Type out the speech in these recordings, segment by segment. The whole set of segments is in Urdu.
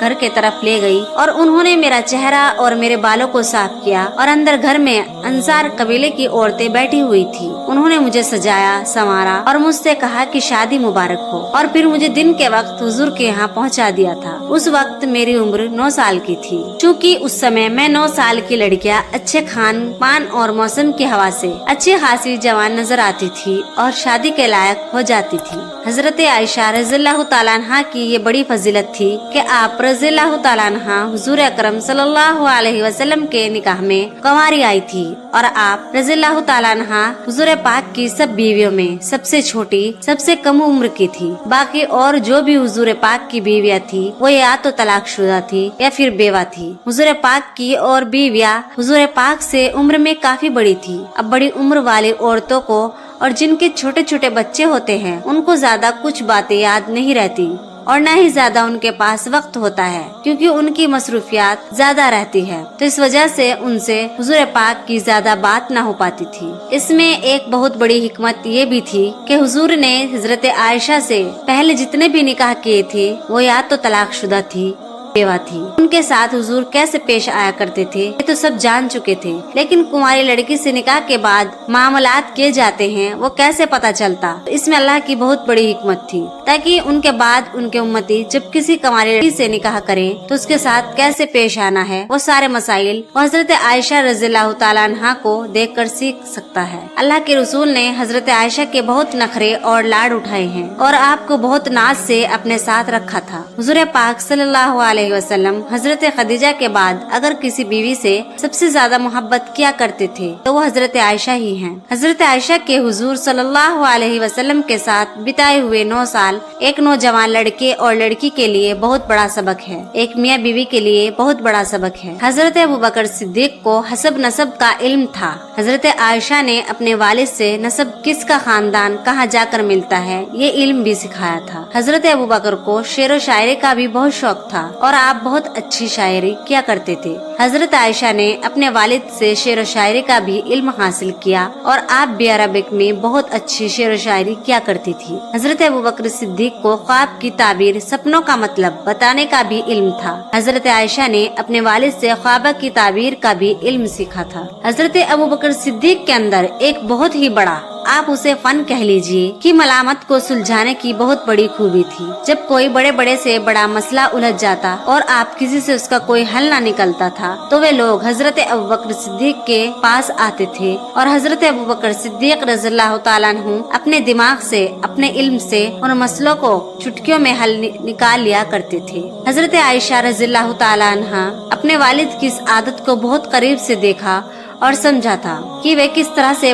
گھر کے طرف لے گئی اور انہوں نے میرا چہرہ اور میرے بالوں کو صاف کیا اور اندر گھر میں انصار قبیلے کی عورتیں بیٹھی ہوئی تھی. انہوں نے مجھے سجایا سنوارا اور مجھ سے کہا کہ شادی مبارک ہو اور پھر مجھے دن کے وقت حضور کے یہاں پہنچا دیا تھا. اس وقت میری عمر 9 سال کی تھی. چونکہ اس سمے میں 9 سال کی لڑکیاں اچھے کھان پان اور موسم کی ہوا سے اچھی خاصی جوان نظر آتی تھی اور شادی کے لائق ہو جاتی تھی. حضرت عائشہ رضی اللہ تعالیٰ عنہ کی یہ بڑی فضیلت تھی کہ آپ رضی اللہ تعالیٰ عنہ حضور اکرم صلی اللہ علیہ وسلم کے نکاح میں کنواری آئی تھی اور آپ رضی اللہ تعالیٰ عنہ حضور پاک کی سب بیویوں میں سب سے چھوٹی سب سے کم عمر کی تھی. باقی اور جو بھی حضور پاک کی بیویاں تھی وہ یا تو طلاق شدہ تھی یا پھر بیوہ تھی. حضور پاک کی اور بیویاں حضور پاک سے عمر میں کافی بڑی تھی. اب بڑی عمر والی عورتوں کو اور جن کے چھوٹے چھوٹے بچے ہوتے ہیں ان کو زیادہ کچھ باتیں یاد نہیں رہتی اور نہ ہی زیادہ ان کے پاس وقت ہوتا ہے کیونکہ ان کی مصروفیات زیادہ رہتی ہے. تو اس وجہ سے ان سے حضور پاک کی زیادہ بات نہ ہو پاتی تھی. اس میں ایک بہت بڑی حکمت یہ بھی تھی کہ حضور نے حضرت عائشہ سے پہلے جتنے بھی نکاح کیے تھے وہ یا تو طلاق شدہ تھی بیوہ تھی. ان کے ساتھ حضور کیسے پیش آیا کرتے تھے یہ تو سب جان چکے تھے. لیکن کماری لڑکی سے نکاح کے بعد معاملات کیے جاتے ہیں وہ کیسے پتا چلتا. اس میں اللہ کی بہت بڑی حکمت تھی تاکہ ان کے بعد ان کے امتی جب کسی کماری لڑکی سے نکاح کریں تو اس کے ساتھ کیسے پیش آنا ہے وہ سارے مسائل وہ حضرت عائشہ رضی اللہ تعالیٰ عنہ کو دیکھ کر سیکھ سکتا ہے. اللہ کے رسول نے حضرت عائشہ کے بہت نخرے اور لاڈ اٹھائے ہیں اور آپ کو بہت ناز سے اپنے ساتھ رکھا تھا. حضور پاک صلی اللہ علیہ وسلم حضرت خدیجہ کے بعد اگر کسی بیوی سے سب سے زیادہ محبت کیا کرتے تھے تو وہ حضرت عائشہ ہی ہیں. حضرت عائشہ کے حضور صلی اللہ علیہ وسلم کے ساتھ بتائے ہوئے 9 سال ایک نوجوان لڑکے اور لڑکی کے لیے بہت بڑا سبق ہے. ایک میاں بیوی کے لیے بہت بڑا سبق ہے. حضرت ابوبکر صدیق کو حسب نسب کا علم تھا. حضرت عائشہ نے اپنے والد سے نسب کس کا خاندان کہاں جا کر ملتا ہے یہ علم بھی سکھایا تھا. حضرت ابوبکر کو شعر و شاعری کا بھی بہت شوق تھا اور آپ بہت اچھی شاعری کیا کرتے تھے. حضرت عائشہ نے اپنے والد سے شعر و شاعری کا بھی علم حاصل کیا اور آپ بھی عربک میں بہت اچھی شعر و شاعری کیا کرتی تھی. حضرت ابوبکر صدیق کو خواب کی تعبیر سپنوں کا مطلب بتانے کا بھی علم تھا. حضرت عائشہ نے اپنے والد سے خوابہ کی تعبیر کا بھی علم سیکھا تھا. حضرت ابوبکر صدیق کے اندر ایک بہت ہی بڑا آپ اسے فن کہہ لیجئے کہ ملامت کو سلجھانے کی بہت بڑی خوبی تھی. جب کوئی بڑے بڑے سے بڑا مسئلہ الجھ جاتا اور آپ کسی سے اس کا کوئی حل نہ نکلتا تھا تو وہ لوگ حضرت ابوبکر صدیق کے پاس آتے تھے اور حضرت ابوبکر صدیق رضی اللہ تعالیٰ عنہ اپنے دماغ سے اپنے علم سے ان مسئلوں کو چٹکیوں میں حل نکال لیا کرتے تھے. حضرت عائشہ رضی اللہ تعالیٰ عنہ اپنے والد کی اس عادت کو بہت قریب سے دیکھا اور سمجھا تھا کہ وہ کس طرح سے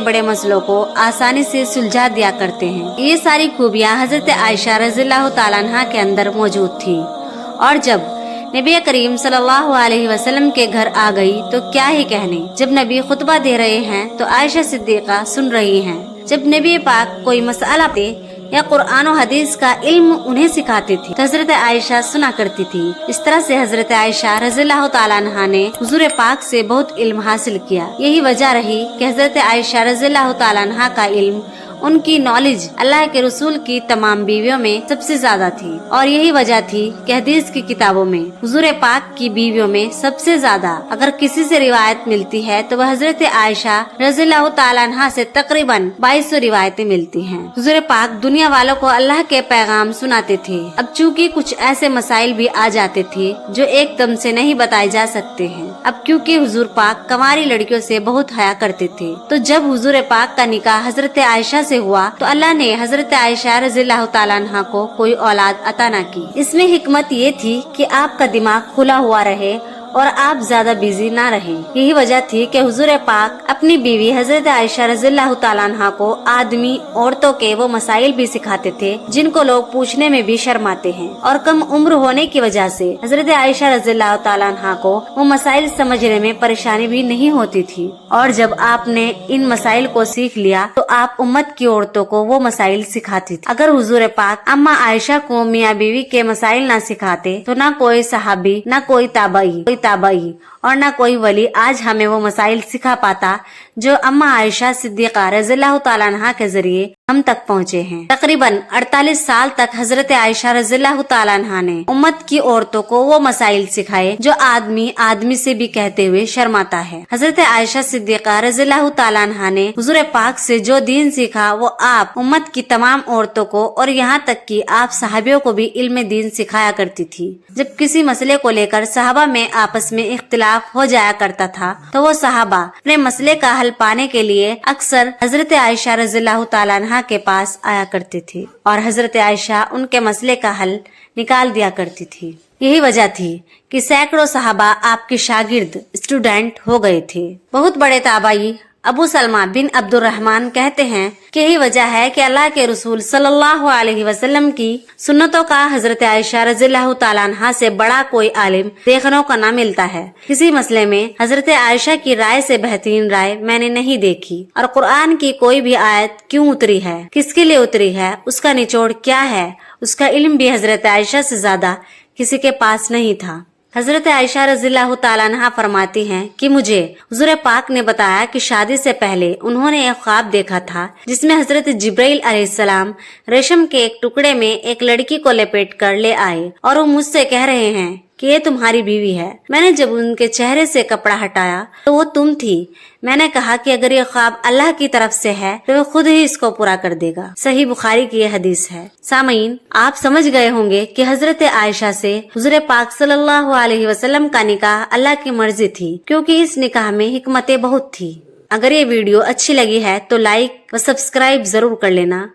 بڑے مسئلوں کو آسانی سے سلجھا دیا کرتے ہیں. یہ ساری خوبیاں حضرت عائشہ رضی اللہ تعالیٰ عنہ کے اندر موجود تھی. اور جب نبی کریم صلی اللہ علیہ وسلم کے گھر آ گئی تو کیا ہی کہنے. جب نبی خطبہ دے رہے ہیں تو عائشہ صدیقہ سن رہی ہیں. جب نبی پاک کوئی مسئلہ دے یا قرآن و حدیث کا علم انہیں سکھاتے تھے تو حضرت عائشہ سنا کرتی تھی. اس طرح سے حضرت عائشہ رضی اللہ تعالیٰ عنہ نے حضور پاک سے بہت علم حاصل کیا. یہی وجہ رہی کہ حضرت عائشہ رضی اللہ تعالیٰ عنہ کا علم ان کی نالج اللہ کے رسول کی تمام بیویوں میں سب سے زیادہ تھی اور یہی وجہ تھی کہ حدیث کی کتابوں میں حضور پاک کی بیویوں میں سب سے زیادہ اگر کسی سے روایت ملتی ہے تو وہ حضرت عائشہ رضی اللہ تعالیٰ عنہ سے تقریباً 2200 روایتیں ملتی ہیں. حضور پاک دنیا والوں کو اللہ کے پیغام سناتے تھے. اب چونکہ کچھ ایسے مسائل بھی آ جاتے تھے جو ایک دم سے نہیں بتائے جا سکتے ہیں. اب کیونکہ حضور پاک کنواری لڑکیوں سے بہت حیا کرتے تھے تو جب حضور پاک کا نکاح حضرت عائشہ سے ہوا تو اللہ نے حضرت عائشہ رضی اللہ تعالیٰ عنہ کو کوئی اولاد عطا نہ کی. اس میں حکمت یہ تھی کہ آپ کا دماغ کھلا ہوا رہے اور آپ زیادہ بیزی نہ رہیں. یہی وجہ تھی کہ حضور پاک اپنی بیوی حضرت عائشہ رضی اللہ تعالیٰ عنہ کو آدمی عورتوں کے وہ مسائل بھی سکھاتے تھے جن کو لوگ پوچھنے میں بھی شرماتے ہیں اور کم عمر ہونے کی وجہ سے حضرت عائشہ رضی اللہ تعالیٰ عنہ کو وہ مسائل سمجھنے میں پریشانی بھی نہیں ہوتی تھی. اور جب آپ نے ان مسائل کو سیکھ لیا تو آپ امت کی عورتوں کو وہ مسائل سکھاتی تھی. اگر حضور پاک اما عائشہ کو میاں بیوی کے مسائل نہ سکھاتے تو نہ کوئی صحابی نہ کوئی تابعی اور نہ کوئی ولی آج ہمیں وہ مسائل سکھا پاتا جو اما عائشہ صدیقہ رضی اللہ تعالیٰ عنہ کے ذریعے ہم تک پہنچے ہیں۔ تقریباً 48 سال تک حضرت عائشہ رضی اللہ تعالیٰ عنہا نے امت کی عورتوں کو وہ مسائل سکھائے جو آدمی سے بھی کہتے ہوئے شرماتا ہے۔ حضرت عائشہ صدیقہ رضی اللہ تعالیٰ عنہا نے حضور پاک سے جو دین سیکھا وہ آپ امت کی تمام عورتوں کو اور یہاں تک کہ آپ صحابیوں کو بھی علم دین سکھایا کرتی تھی۔ جب کسی مسئلے کو لے کر صحابہ میں آپس میں اختلاف ہو جایا کرتا تھا تو وہ صحابہ اپنے مسئلے کا حل پانے کے لیے اکثر حضرت عائشہ رضی اللہ تعالیٰ عنہا کے پاس آیا کرتے تھے اور حضرت عائشہ ان کے مسئلے کا حل نکال دیا کرتی تھی۔ یہی وجہ تھی کہ سینکڑوں صحابہ آپ کے شاگرد اسٹوڈنٹ ہو گئے تھے۔ بہت بڑے تابعی ابو سلمہ بن عبد الرحمن کہتے ہیں کہ یہی وجہ ہے کہ اللہ کے رسول صلی اللہ علیہ وسلم کی سنتوں کا حضرت عائشہ رضی اللہ تعالیٰ عنہا سے بڑا کوئی عالم دیکھنے کو نہ ملتا ہے۔ کسی مسئلے میں حضرت عائشہ کی رائے سے بہترین رائے میں نے نہیں دیکھی، اور قرآن کی کوئی بھی آیت کیوں اتری ہے، کس کے لیے اتری ہے، اس کا نچوڑ کیا ہے، اس کا علم بھی حضرت عائشہ سے زیادہ کسی کے پاس نہیں تھا۔ حضرت عائشہ رضی اللہ تعالیٰ عنہا فرماتی ہیں کہ مجھے حضور پاک نے بتایا کہ شادی سے پہلے انہوں نے ایک خواب دیکھا تھا جس میں حضرت جبرائیل علیہ السلام ریشم کے ایک ٹکڑے میں ایک لڑکی کو لپیٹ کر لے آئے اور وہ مجھ سے کہہ رہے ہیں کہ یہ تمہاری بیوی ہے۔ میں نے جب ان کے چہرے سے کپڑا ہٹایا تو وہ تم تھی۔ میں نے کہا کہ اگر یہ خواب اللہ کی طرف سے ہے تو وہ خود ہی اس کو پورا کر دے گا۔ صحیح بخاری کی یہ حدیث ہے۔ سامعین، آپ سمجھ گئے ہوں گے کہ حضرت عائشہ سے حضور پاک صلی اللہ علیہ وسلم کا نکاح اللہ کی مرضی تھی، کیونکہ اس نکاح میں حکمتیں بہت تھی۔ اگر یہ ویڈیو اچھی لگی ہے تو لائک و سبسکرائب ضرور کر لینا